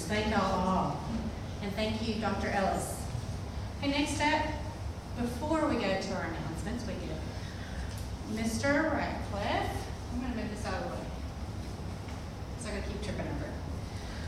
Thank y'all all. And thank you, Dr. Ellis. Okay, next up, before we go to our announcements, we get Mr. Ratcliffe. I'm going to move this out of the way, so I'm going to keep tripping over.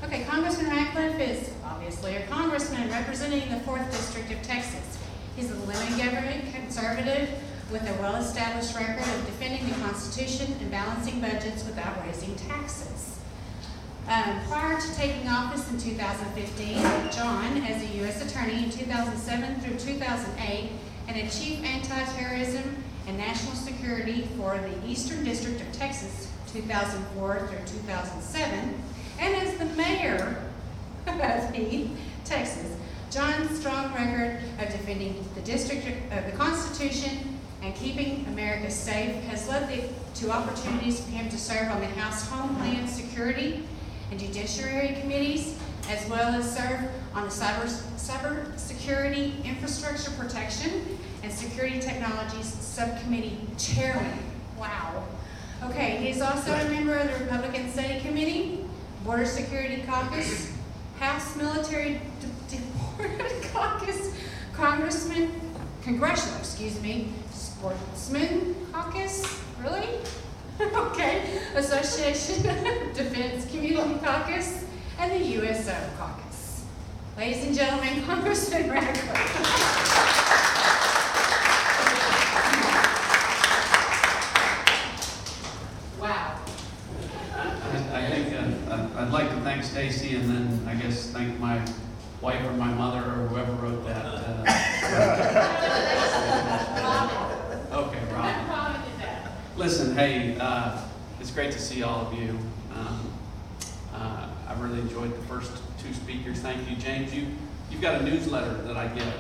Okay, Congressman Ratcliffe is obviously a congressman representing the 4th District of Texas. He's a limited government conservative with a well-established record of defending the Constitution and balancing budgets without raising taxes. Prior to taking office in 2015, John, as a U.S. Attorney in 2007 through 2008, and a Chief Anti-Terrorism and National Security for the Eastern District of Texas 2004 through 2007, and as the mayor of Heath, Texas. John's strong record of defending the district of the Constitution and keeping America safe has led to opportunities for him to serve on the House Homeland Security and Judiciary Committees, as well as serve on the Cybersecurity, Infrastructure Protection, and Security Technologies Subcommittee Chairman. Wow. Okay, he's also a member of the Republican Study Committee, Border Security Caucus, House Military Caucus, Congressional, Sportsman Caucus, really? Okay, Association Defense Community Caucus, and the USO Caucus. Ladies and gentlemen, Congressman Ratcliffe. I'd like to thank Stacy, and then I guess thank my wife or my mother or whoever wrote that. Okay, Robin. Listen, hey, it's great to see all of you. I really enjoyed the first 2 speakers. Thank you, James. You've got a newsletter that I get,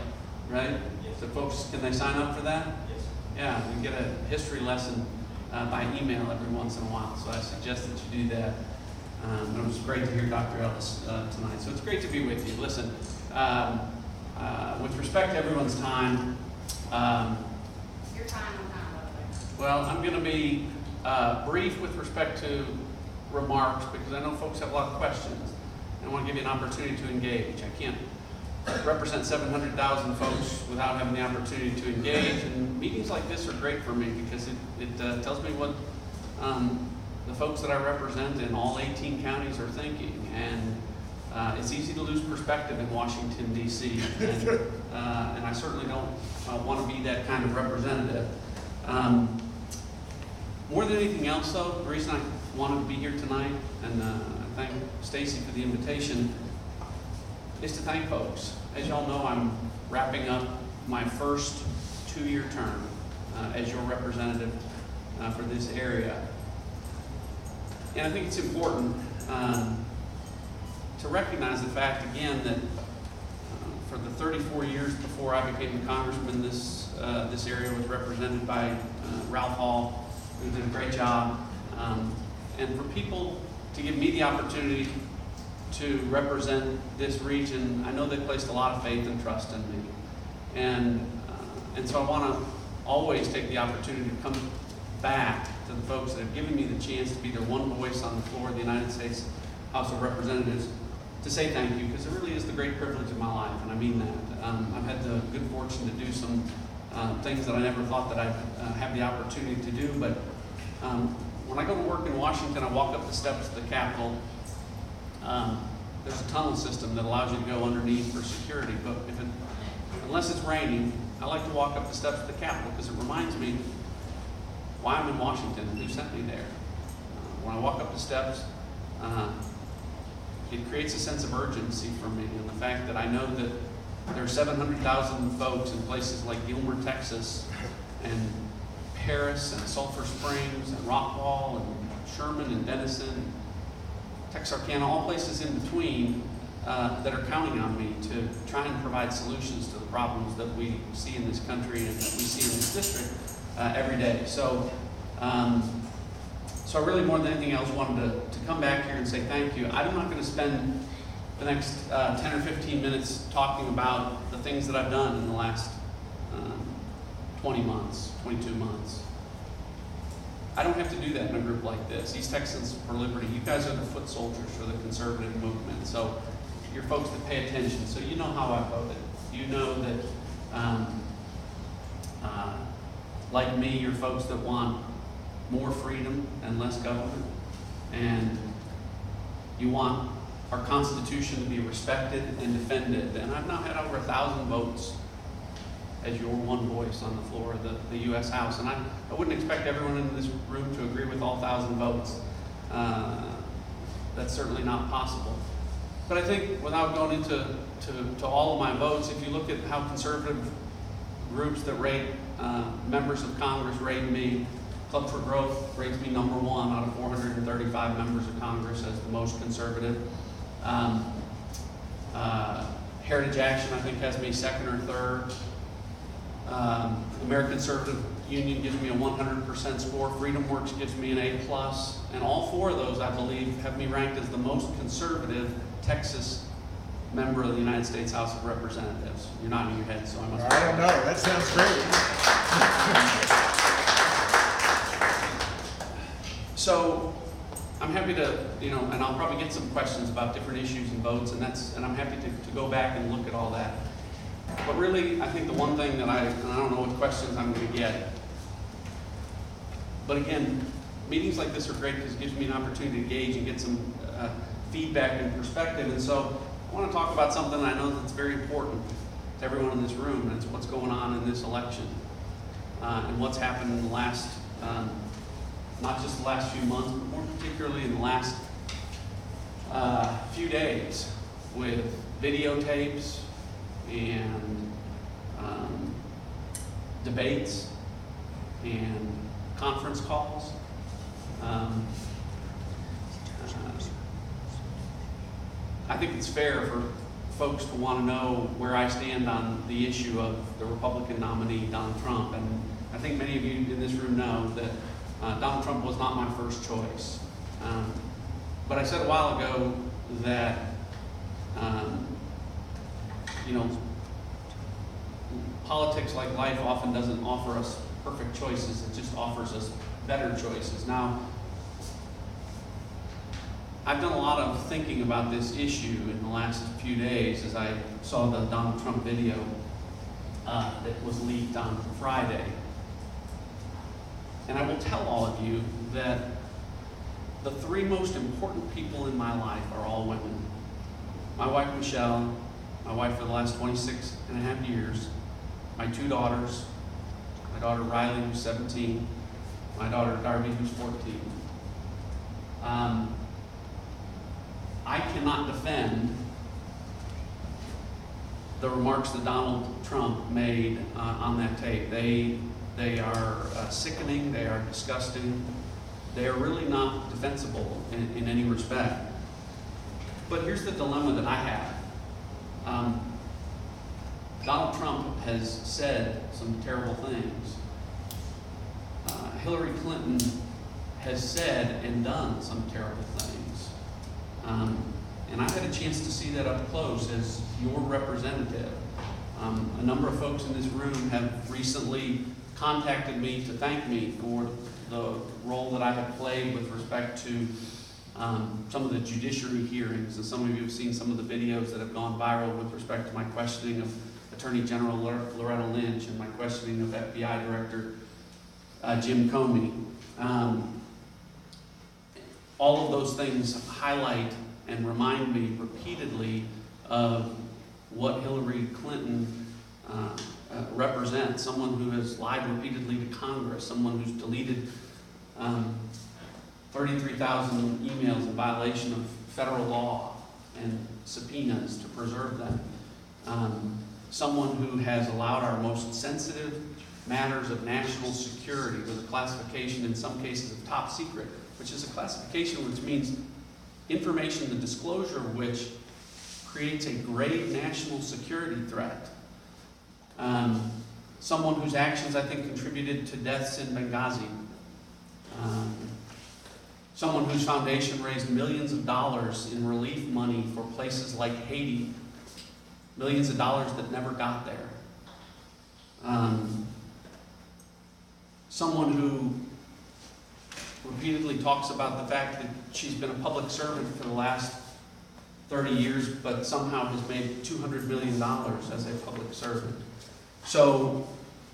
right? Yes. So folks, can they sign up for that? Yes. Yeah, we get a history lesson by email every once in a while, so I suggest that you do that. It was great to hear Dr. Ellis tonight, so it's great to be with you. Listen, with respect to everyone's time, your time on time, by the way. Well, I'm going to be brief with respect to remarks because I know folks have a lot of questions, and I want to give you an opportunity to engage. I can't represent 700,000 folks without having the opportunity to engage, and meetings like this are great for me because it tells me what the folks that I represent in all 18 counties are thinking, and it's easy to lose perspective in Washington, D.C., and I certainly don't want to be that kind of representative. More than anything else, though, the reason I wanted to be here tonight, and I thank Stacy for the invitation, is to thank folks. As y'all know, I'm wrapping up my first 2-year term as your representative for this area. And I think it's important to recognize the fact, again, that for the 34 years before I became a congressman, this area was represented by Ralph Hall, who did a great job. And for people to give me the opportunity to represent this region, I know they placed a lot of faith and trust in me. And so I want to always take the opportunity to come back to the folks that have given me the chance to be their one voice on the floor of the United States House of Representatives to say thank you, because it really is the great privilege of my life, and I mean that. I've had the good fortune to do some things that I never thought that I'd have the opportunity to do, but when I go to work in Washington, I walk up the steps of the Capitol. There's a tunnel system that allows you to go underneath for security, but unless it's raining, I like to walk up the steps of the Capitol because it reminds me why I'm in Washington and who sent me there. When I walk up the steps, it creates a sense of urgency for me, and the fact that I know that there are 700,000 folks in places like Gilmer, Texas, and Paris, and Sulphur Springs, and Rockwall, and Sherman, and Denison, Texarkana, all places in between that are counting on me to try and provide solutions to the problems that we see in this country and that we see in this district every day. So I really, more than anything else, wanted to come back here and say thank you. I'm not going to spend the next 10 or 15 minutes talking about the things that I've done in the last 20 months, 22 months. I don't have to do that in a group like this. East Texans for Liberty, you guys are the foot soldiers for the conservative movement. So you're folks that pay attention, so you know how I voted. You know that, like me, you're folks that want more freedom and less government, and you want our Constitution to be respected and defended. And I've now had over 1,000 votes as your one voice on the floor of the U.S. House. And I wouldn't expect everyone in this room to agree with all 1,000 votes. That's certainly not possible. But I think without going into all of my votes, if you look at how conservative groups that rate members of Congress rate me, Club for Growth rates me number 1 out of 435 members of Congress as the most conservative. Heritage Action, I think, has me 2nd or 3rd. American Conservative Union gives me a 100% score. Freedom Works gives me an A+. And all 4 of those, I believe, have me ranked as the most conservative Texas member of the United States House of Representatives. You're nodding your head, so I must. I don't know. That sounds great. So I'm happy to, and I'll probably get some questions about different issues and votes, and I'm happy to go back and look at all that. But really, I think the one thing that and I don't know what questions I'm going to get, but again, meetings like this are great because it gives me an opportunity to engage and get some feedback and perspective. And so I want to talk about something I know that's very important to everyone in this room, and it's what's going on in this election and what's happened in the last, not just the last few months, but more particularly in the last few days with videotapes and debates and conference calls. I think it's fair for folks to want to know where I stand on the issue of the Republican nominee, Donald Trump. And I think many of you in this room know that Donald Trump was not my first choice. But I said a while ago that, politics, like life, often doesn't offer us perfect choices. It just offers us better choices. Now, I've done a lot of thinking about this issue in the last few days as I saw the Donald Trump video that was leaked on Friday. And I will tell all of you that the 3 most important people in my life are all women. My wife, Michelle, my wife for the last 26 and a half years, my 2 daughters, my daughter Riley, who's 17, my daughter Darby, who's 14. I cannot defend the remarks that Donald Trump made on that tape. They are sickening, they are disgusting, they are really not defensible in any respect. But here's the dilemma that I have. Donald Trump has said some terrible things. Hillary Clinton has said and done some terrible things. And I've had a chance to see that up close as your representative. A number of folks in this room have recently contacted me to thank me for the role that I have played with respect to some of the judiciary hearings. And some of you have seen some of the videos that have gone viral with respect to my questioning of Attorney General Loretta Lynch and my questioning of FBI Director Jim Comey. All of those things highlight and remind me repeatedly of what Hillary Clinton represents, someone who has lied repeatedly to Congress, someone who's deleted 33,000 emails in violation of federal law and subpoenas to preserve them. Someone who has allowed our most sensitive matters of national security with a classification, in some cases, of top secret, which is a classification which means information, the disclosure of which creates a grave national security threat. Someone whose actions, I think, contributed to deaths in Benghazi. Someone whose foundation raised millions of dollars in relief money for places like Haiti, millions of dollars that never got there. Someone who repeatedly talks about the fact that she's been a public servant for the last 30 years, but somehow has made $200 million as a public servant. So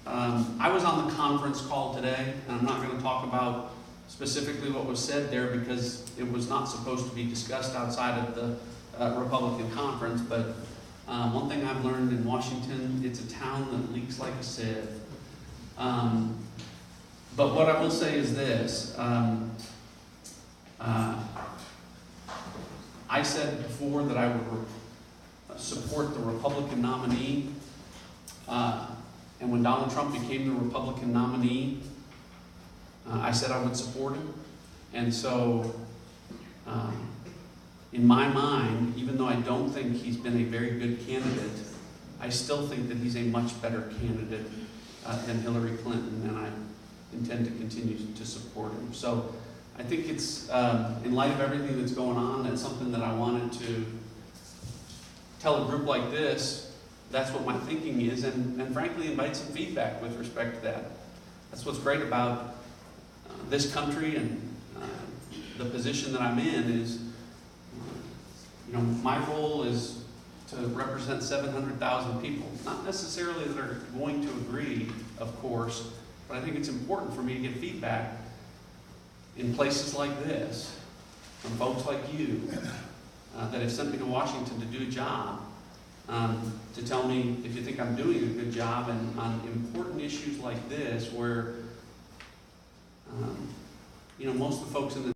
I was on the conference call today, and I'm not going to talk about specifically what was said there because it was not supposed to be discussed outside of the Republican conference, but one thing I've learned in Washington, it's a town that leaks like a sieve. But what I will say is this. I said before that I would support the Republican nominee, and when Donald Trump became the Republican nominee, I said I would support him. And so, in my mind, even though I don't think he's been a very good candidate, I still think that he's a much better candidate than Hillary Clinton, and I intend to continue to support him. So I think it's, in light of everything that's going on, that's something that I wanted to tell a group like this. That's what my thinking is, and frankly invite some feedback with respect to that. That's what's great about this country and the position that I'm in is, my role is to represent 700,000 people. Not necessarily that are going to agree, of course, but I think it's important for me to get feedback in places like this, from folks like you, that have sent me to Washington to do a job, to tell me if you think I'm doing a good job, and on important issues like this where, most of the folks in the